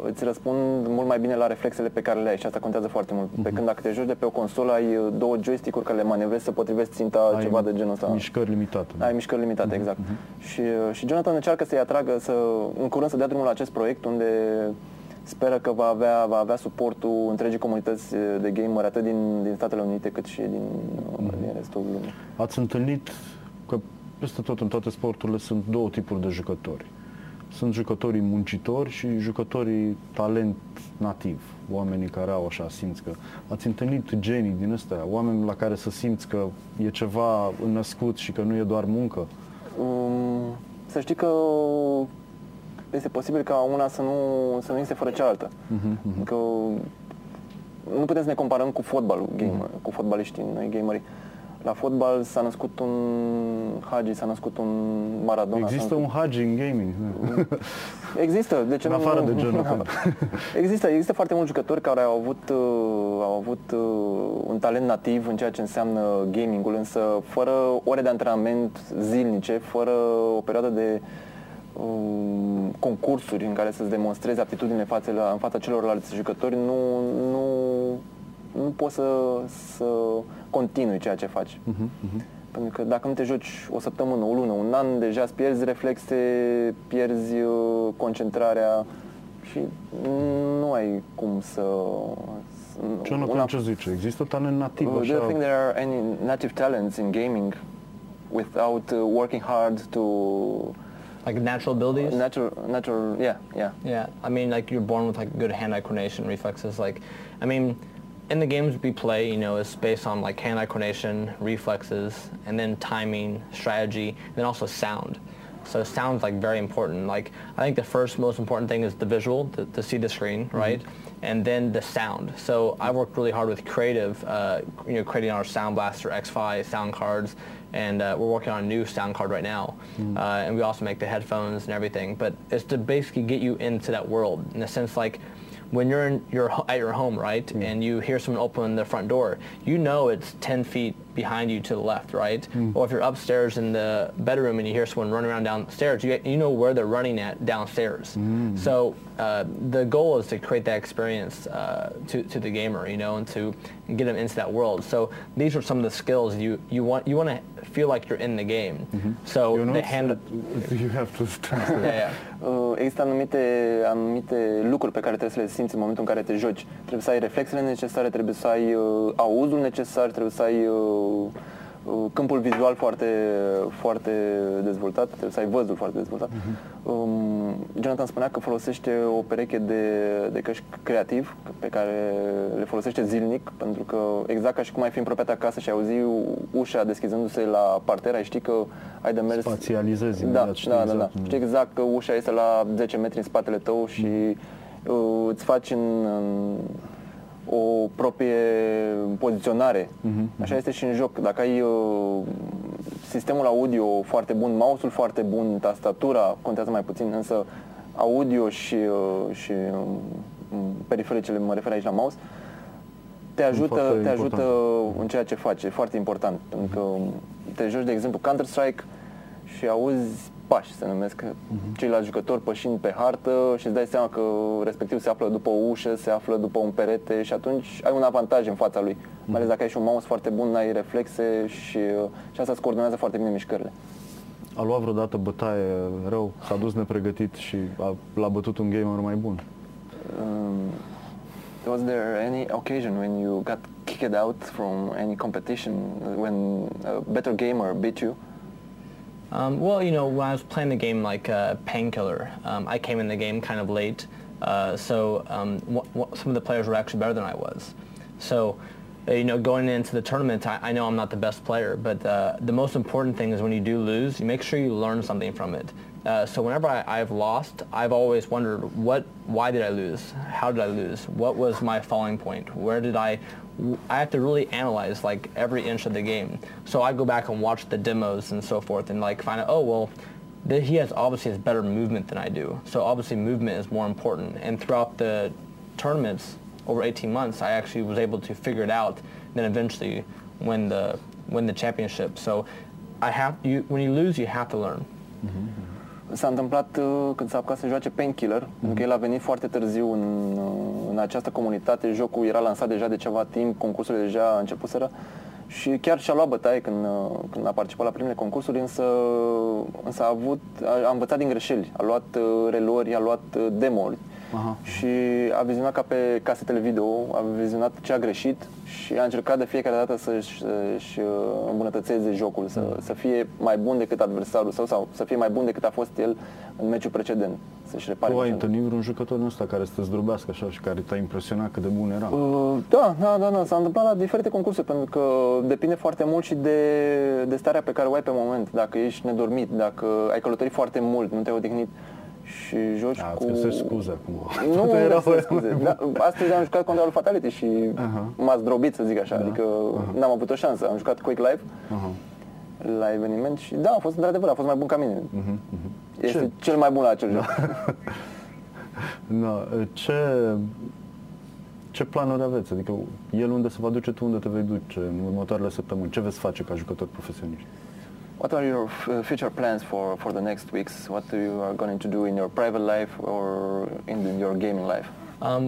îți răspund mult mai bine la reflexele pe care le ai și asta contează foarte mult. Pe când dacă te joci de pe o consolă, ai 2 joystick-uri care le manevrezi să potrivești ținta, ceva de genul ăsta. Mișcări limitate. Ai mișcări limitate, exact. Și Jonathan încearcă să-i atragă, în curând să dea drumul la acest proiect, unde speră că va avea suportul întregii comunități de gamer, atât din Statele Unite cât și din restul lumii. Ați întâlnit că peste tot, în toate sporturile, sunt 2 tipuri de jucători. Sunt jucătorii muncitori și jucătorii talent nativ, oamenii care au așa, simți că... Ați întâlnit genii din ăstea, oameni la care să simți că e ceva născut și că nu e doar muncă? Să știi că este posibil ca una să nu este fără cealaltă. Că nu putem să ne comparăm cu fotbalul, cu fotbaliștii, noi gamerii. La fotbal s-a născut un Hagi, s-a născut un Maradona. Există un Hagi în gaming? Există, de ce nu? În afară de Jonathan. Există foarte mulți jucători care au avut un talent nativ în ceea ce înseamnă gamingul, însă fără ore de antrenament zilnice, fără o perioadă de concursuri în care să-ți demonstrezi aptitudine în fața celorlalți jucători, nu poți să continui ceea ce faci. Pentru că dacă nu te joci o săptămână, o lună, un an, deja îți pierzi reflexe, pierzi concentrarea Și nu ai cum să... Jonathan, ce zice? Există talent nativ? Do you think there are any native talents in gaming without working hard to... Like natural abilities? Natural, yeah. Yeah, I mean, like you're born with like good hand-eye coordination reflexes. Like, I mean, in the games we play, you know, it's based on like hand-eye coordination, reflexes, and then timing, strategy, and then also sound. So sound's like very important. Like, I think the first most important thing is the visual, to see the screen, right? And then the sound. So I worked really hard with creative, you know, creating our Sound Blaster X5 sound cards, and we're working on a new sound card right now. And we also make the headphones and everything. But it's to basically get you into that world, in a sense like, when you're at your home, right, and you hear someone open the front door, you know it's 10 feet behind you to the left, right? Or if you're upstairs in the bedroom and you hear someone running around downstairs, you know where they're running at downstairs. So the goal is to create that experience to the gamer, you know, and to get them into that world. So these are some of the skills you want to feel like you're in the game. So you know, the hand. You have to translate. Yeah. Există anumite lucruri pe care trebuie să le simți în momentul în care te joci. Trebuie să ai reflexele necesare, trebuie să ai auzul necesar, trebuie să ai câmpul vizual foarte dezvoltat, trebuie să ai văzul foarte dezvoltat. Jonathan spunea că folosește o pereche de căști creativ pe care le folosește zilnic, pentru că exact ca și cum ai fi în propria ta casă și ai auzi ușa deschizându-se la parter, ai ști că ai de mers... Spațializezi. Da. Știi exact că ușa este la 10 metri în spatele tău și îți faci în o proprie poziționare. Așa este și în joc. Dacă ai sistemul audio foarte bun, mouse-ul foarte bun, tastatura contează mai puțin, însă audio și perifericele, mă refer aici la mouse, te ajută în ceea ce faci. E foarte important. Pentru că te joci, de exemplu, Counter-Strike și auzi pași, se numesc, ceilalți jucători pășind pe hartă și îți dai seama că respectiv se află după o ușă, se află după un perete și atunci ai un avantaj în fața lui. Mai ales dacă ai și un mouse foarte bun, ai reflexe și asta îți coordonează foarte bine mișcările. A luat vreodată bătaie rău? S-a dus nepregătit și l-a bătut un gamer mai bun? Was there any occasion when you got kicked out from any competition, when a better gamer beat you? Well, you know, when I was playing the game like Painkiller, I came in the game kind of late, so some of the players were actually better than I was. So, you know, going into the tournament, I know I'm not the best player, but the most important thing is when you do lose, you make sure you learn something from it. So whenever I've lost, I've always wondered, why did I lose? How did I lose? What was my falling point? Where did I have to really analyze like every inch of the game. So I go back and watch the demos and so forth and like find out, oh, well, he obviously has better movement than I do. So obviously movement is more important. And throughout the tournaments over 18 months, I actually was able to figure it out, then eventually win the championship. So when you lose, you have to learn. S-a întâmplat când s-a apucat să joace Painkiller, pentru că el a venit foarte târziu în această comunitate, jocul era lansat deja de ceva timp, concursurile deja începuseră și chiar și-a luat bătaie când a participat la primele concursuri, însă a învățat din greșeli, a luat reluări, a luat demo-uri. Și a vizionat ca pe casetele video, a vizionat ce a greșit și a încercat de fiecare dată să-și îmbunătățeze jocul, să fie mai bun decât adversarul sau să fie mai bun decât a fost el în meciul precedent. Să-și repare. Tu ai întâlnit vreun jucător în ăsta care să te zdrobească așa și care te-a impresionat cât de bun era? Da, s-a întâmplat la diferite concursuri, pentru că depinde foarte mult și de starea pe care o ai pe moment. Dacă ești nedormit, dacă ai călătorit foarte mult, nu te-ai odihnit și joci cu... Îți găsești scuze acum. Nu găsesc scuze. Da, astăzi am jucat contra lui Fatal1ty și m-a zdrobit, să zic așa, adică n-am avut o șansă. Am jucat Quake Live la eveniment și da, a fost într-adevăr, a fost mai bun ca mine. Este cel mai bun la acel joc. Ce planuri aveți? Adică el unde se va duce, tu unde te vei duce în următoarele săptămâni? Ce veți face ca jucători profesioniști? What are your future plans for the next weeks? What you are going to do in your private life or in your gaming life?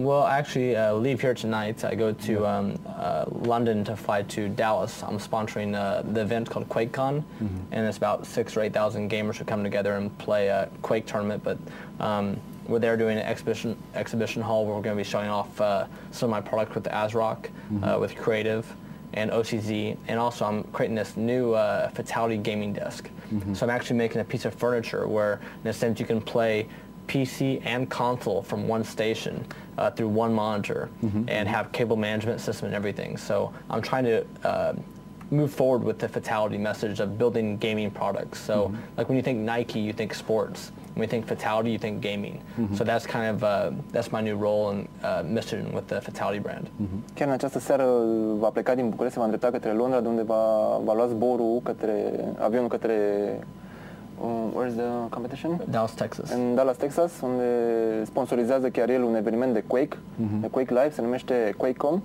Well, I actually leave here tonight. I go to London to fly to Dallas. I'm sponsoring the event called QuakeCon, and it's about 6,000 or 8,000 gamers who come together and play a Quake tournament. But we're there doing an exhibition hall where we're going to be showing off some of my products with the ASRock, with Creative and OCZ, and also I'm creating this new Fatal1ty gaming desk. So I'm actually making a piece of furniture where, in a sense, you can play PC and console from one station through one monitor and have cable management system and everything. So I'm trying to move forward with the Fatal1ty message of building gaming products. So like when you think Nike, you think sports. When you think Fatal1ty, you think gaming. So that's kind of, that's my new role and mission with the Fatal1ty brand. Chiar în această seară va pleca din București, se va îndrepta către Londra, de unde va lua zborul avionul către where's the competition? Dallas, Texas. În Dallas, Texas, unde sponsorizează chiar el un eveniment de Quake, de Quake Live, se numește QuakeCon.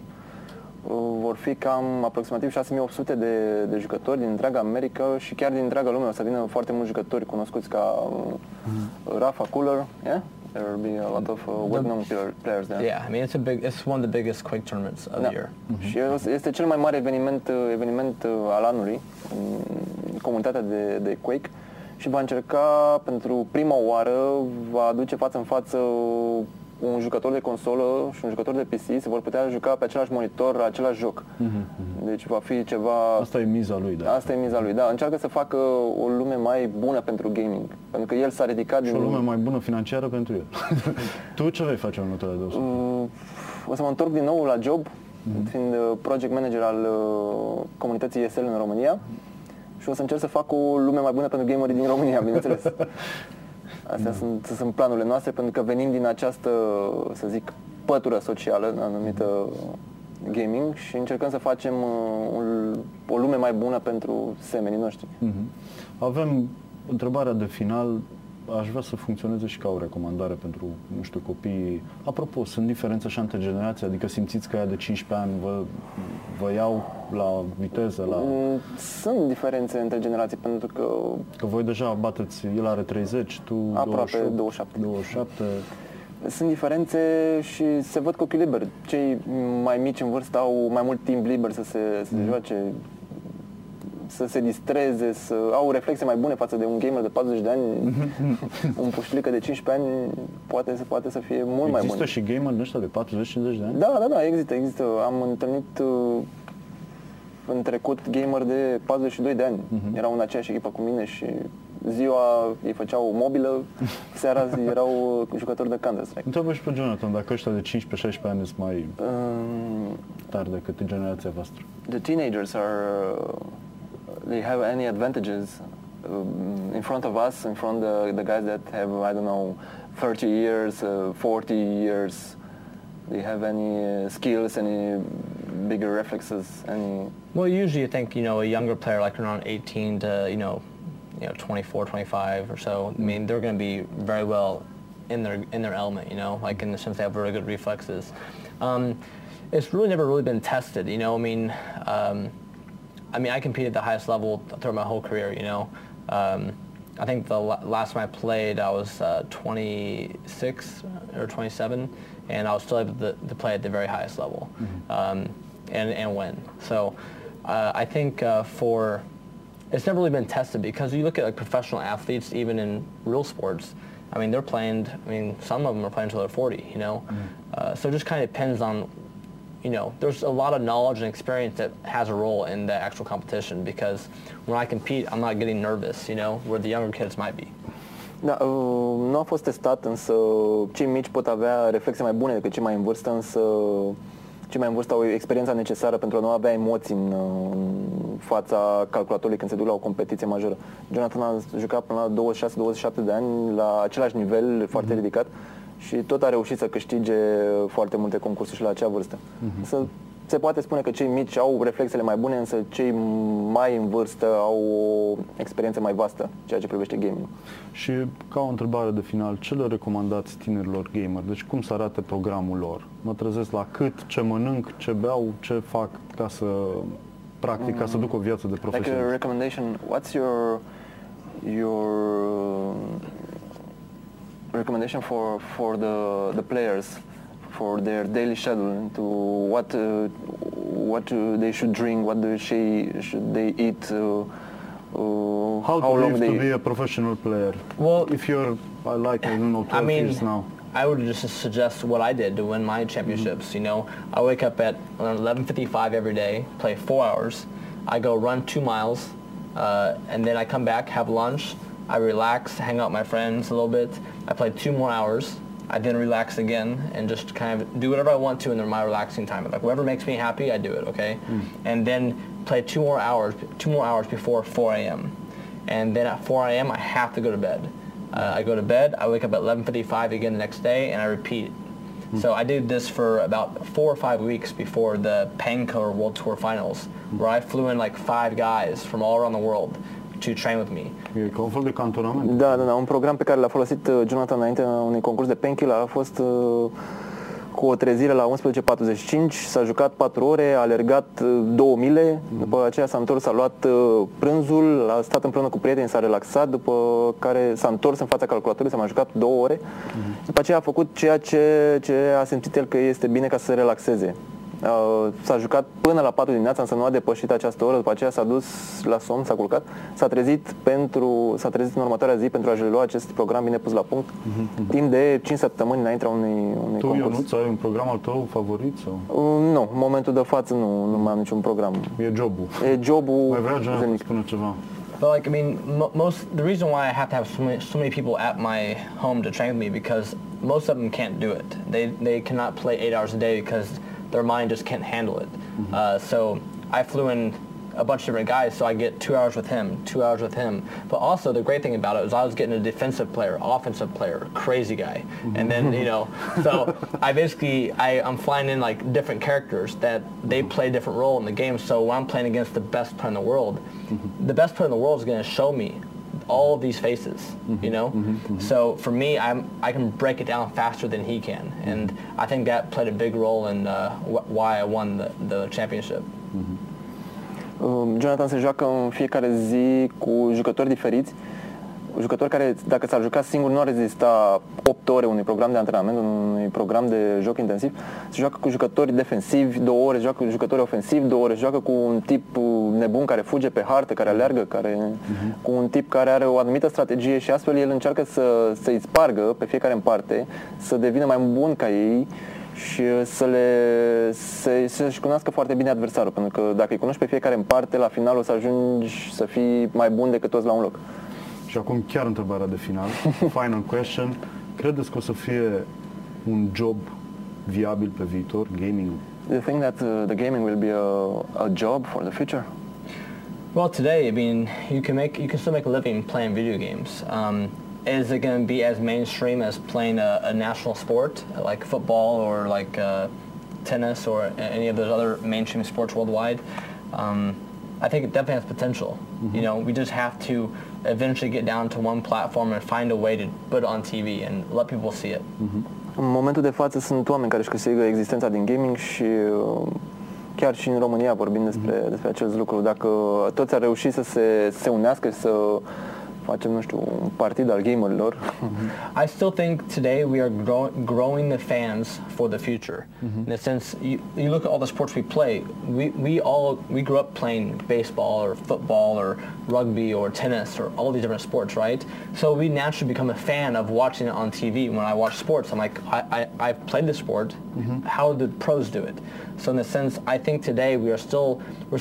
Vor fi cam aproximativ 6800 de jucători din întreaga America și chiar din întreaga lume. O să vină foarte mulți jucători cunoscuți ca Rafa, Cooler, yeah? There will be a lot of well-known players there. Yeah, I mean it's one of the biggest Quake tournaments of the year. Și este cel mai mare eveniment al anului în comunitatea de Quake și va încerca pentru prima oară, va aduce față în față un jucător de consolă și un jucător de PC, se vor putea juca pe același monitor același joc. Deci va fi ceva... Asta e miza lui, da. Asta e miza lui, da. Încearcă să facă o lume mai bună pentru gaming, pentru că el s-a ridicat și o lume mai bună financiară pentru el. Tu ce vei face în următoarele 2 săptămâni? O să mă întorc din nou la job, fiind project manager al comunității ESL în România și o să încerc să fac o lume mai bună pentru gamerii din România, bineînțeles. Astea sunt planurile noastre, pentru că venim din această, să zic, pătură socială anumită gaming și încercăm să facem o lume mai bună pentru semenii noștri. Avem întrebarea de final, aș vrea să funcționeze și ca o recomandare pentru, nu știu, copiii. Apropo, sunt diferențe așa între generații? Adică simțiți că aia de 15 ani vă iau la viteză? Sunt diferențe între generații, pentru că voi deja bateți, el are 30, tu aproape 27. Sunt diferențe și se văd cu ochiul liber. Cei mai mici în vârstă au mai mult timp liber să se joace, să se distreze, să au reflexe mai bune față de un gamer de 40 de ani. Un puștilică de 15 ani poate să fie mult mai bun. Există și gamer ăștia de 40-50 de ani? Da, există. Am întâlnit în trecut gamer de 42 de ani. Erau în aceeași echipă cu mine și ziua îi făceau o mobilă, seara erau jucători de Counter-Strike. Întreabă și pe Jonathan dacă ăștia de 15-16 ani sunt mai tari decât generația voastră. The teenagers they have any advantages in front of us, in front of the guys that have, I don't know, 30 years, 40 years. Do you have any skills, any bigger reflexes, any? Well, usually you think, a younger player like around 18 to, 24, 25 or so, I mean, they're going to be very well in their element, like in the sense they have very good reflexes. It's really never really been tested, I competed at the highest level throughout my whole career, I think the last time I played, I was 26 or 27, and I was still able to play at the very highest level and win. So I think it's never really been tested, because you look at professional athletes, even in real sports, they're playing, some of them are playing until they're 40, so it just kind of depends on, there's a lot of knowledge and experience that has a role in the actual competition, because when I compete, I'm not getting nervous, where the younger kids might be. Da, nu a fost testat, însă cei mici pot avea reflexe mai bune decât cei mai în vârstă, însă cei mai în vârstă au experiența necesară pentru a nu avea emoții în fața calculatorului când se duc la o competiție majoră. Jonathan a jucat până la 26-27 de ani la același nivel foarte ridicat și tot a reușit să câștige foarte multe concursuri și la acea vârstă. Se poate spune că cei mici au reflexele mai bune, însă cei mai în vârstă au o experiență mai vastă, ceea ce privește gaming. Și ca o întrebare de final, ce le recomandați tinerilor gamer? Deci cum să arate programul lor? Mă trezesc la cât, ce mănânc, ce beau, ce fac ca să practic, ca să duc o viață de profesionist? Like a recommendation, what's your recommendation for the players, for their daily schedule, to what they should drink, should they eat, how to live to be a professional player? Well, if you're I like, I don't know, 12 years now. I would just suggest what I did to win my championships. You know, I wake up at 11:55 every day, play 4 hours. I go run 2 miles, and then I come back, have lunch. I relax, hang out with my friends a little bit. I play 2 more hours. I then relax again and just kind of do whatever I want to in my relaxing time. Like whatever makes me happy, I do it. Okay, and then play 2 more hours before 4 a.m. And then at 4 a.m. I have to go to bed. I go to bed, I wake up at 11:55 again the next day, and I repeat. So I did this for about 4 or 5 weeks before the Panko World Tour Finals, where I flew in like 5 guys from all around the world to train with me. E ca un fel de cantonament. Da, un program pe care l-a folosit Jonathan înainte unui concurs de Panko a fost cu o trezire la 11:45, s-a jucat 4 ore, a alergat 2 mile, după aceea s-a întors, a luat prânzul, a stat împreună cu prieteni, s-a relaxat, după care s-a întors în fața calculatorului, s-a mai jucat 2 ore. După aceea a făcut ceea ce a simțit el că este bine ca să se relaxeze. S-a jucat până la 4 dimineața, însă nu a depășit această oră, după aceea s-a dus la somn, s-a culcat, s-a trezit în următoarea zi pentru a-și lua acest program bine pus la punct, timp de 5 săptămâni înaintea unui concurs. Tu, Ionuț, ai un program al tău favorit? Sau? Nu, în momentul de față nu mai am niciun program. E jobul. E jobul. Mai vrea Jonathan să spună ceva? But like, I mean, the reason why I have to have so many people at my home to train with me, because most of them can't do it. They cannot play 8 hours a day because their mind just can't handle it. So I flew in a bunch of different guys, so I get 2 hours with him, 2 hours with him. But also the great thing about it was I was getting a defensive player, offensive player, crazy guy. And then, you know, so I'm flying in like different characters that they play a different role in the game. So when I'm playing against the best player in the world, the best player in the world is going to show me all of these faces, you know? So for me, I can break it down faster than he can. And I think that played a big role in why I won the championship. Jonathan se joacă în fiecare zi cu jucători diferiți, jucători care, dacă s-ar juca singur, nu ar rezista 8 ore unui program de antrenament, unui program de joc intensiv. Se joacă cu jucători defensivi 2 ore, se joacă cu jucători ofensivi 2 ore, se joacă cu un tip nebun care fuge pe hartă, care aleargă, cu un tip care are o anumită strategie și astfel el încearcă să-i spargă pe fiecare în parte, să devină mai bun ca ei și să-și cunoască foarte bine adversarul, pentru că dacă îi cunoști pe fiecare în parte, la final o să ajungi să fii mai bun decât toți la un loc. Și acum chiar întrebarea de final, final question. Credeți că o să fie un job viabil pe viitor, gaming? Do you think that the gaming will be a job for the future? Well, today, I mean, you can still make a living playing video games. Is it going to be as mainstream as playing a national sport like football or like tennis or any of those other mainstream sports worldwide? I think it definitely has potential. You know, we just have to eventually get down to one platform and find a way to put it on TV and let people see it. În momentul de față sunt oameni care își câștigă existența din gaming și chiar și în România vorbim despre acest lucru. Dacă toți ar reuși să se unească și să facem, nu știu, un partid al gamerilor. I still think today we are growing the fans for the future. In the sense, you look at all the sports we play. We grew up playing baseball or football or rugby or tennis or all these different sports, right? So we naturally become a fan of watching it on TV. When I watch sports, I'm like, I've played the sport. How do the pros do it? So in the sense, I think today we're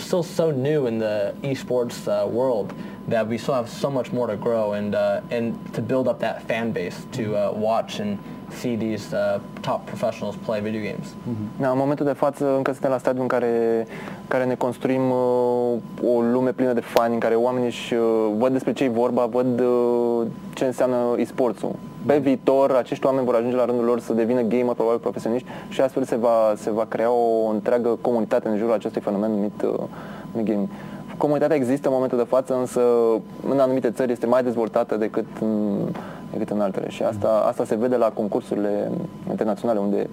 still so new in the esports world that we still have so much more to grow and to build up that fan base to watch and see these top professionals play video games. În momentul de față încă suntem la stadiul în care ne construim o lume plină de fani, în care oamenii își văd despre ce e vorba, văd ce înseamnă e-sports-ul. Pe viitor, acești oameni vor ajunge la rândul lor să devină gamer, probabil profesioniști, și astfel se va crea o întreagă comunitate în jurul acestui fenomen numit gaming. Comunitatea există în momentul de față, însă în anumite țări este mai dezvoltată decât în altele și asta se vede la concursurile internaționale, unde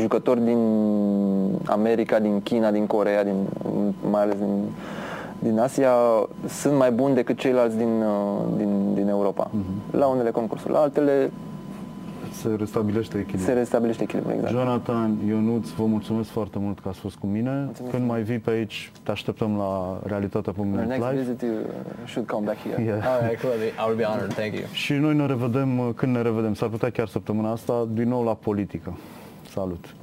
jucători din America, din China, din Coreea, mai ales din Asia sunt mai buni decât ceilalți din Europa. La unele concursuri, la altele Se restabilește echilibrul. Se restabilește echilibrul, exact. Jonathan, Ionuț, vă mulțumesc foarte mult că ați fost cu mine. Mulțumesc. Când mai vii pe aici, te așteptăm la realitatea.net Next live. visit you should come back here. Yeah. All right, cool. I would be honored. Thank you. Și noi ne revedem când ne revedem. S-ar putea chiar săptămâna asta, din nou la politică. Salut!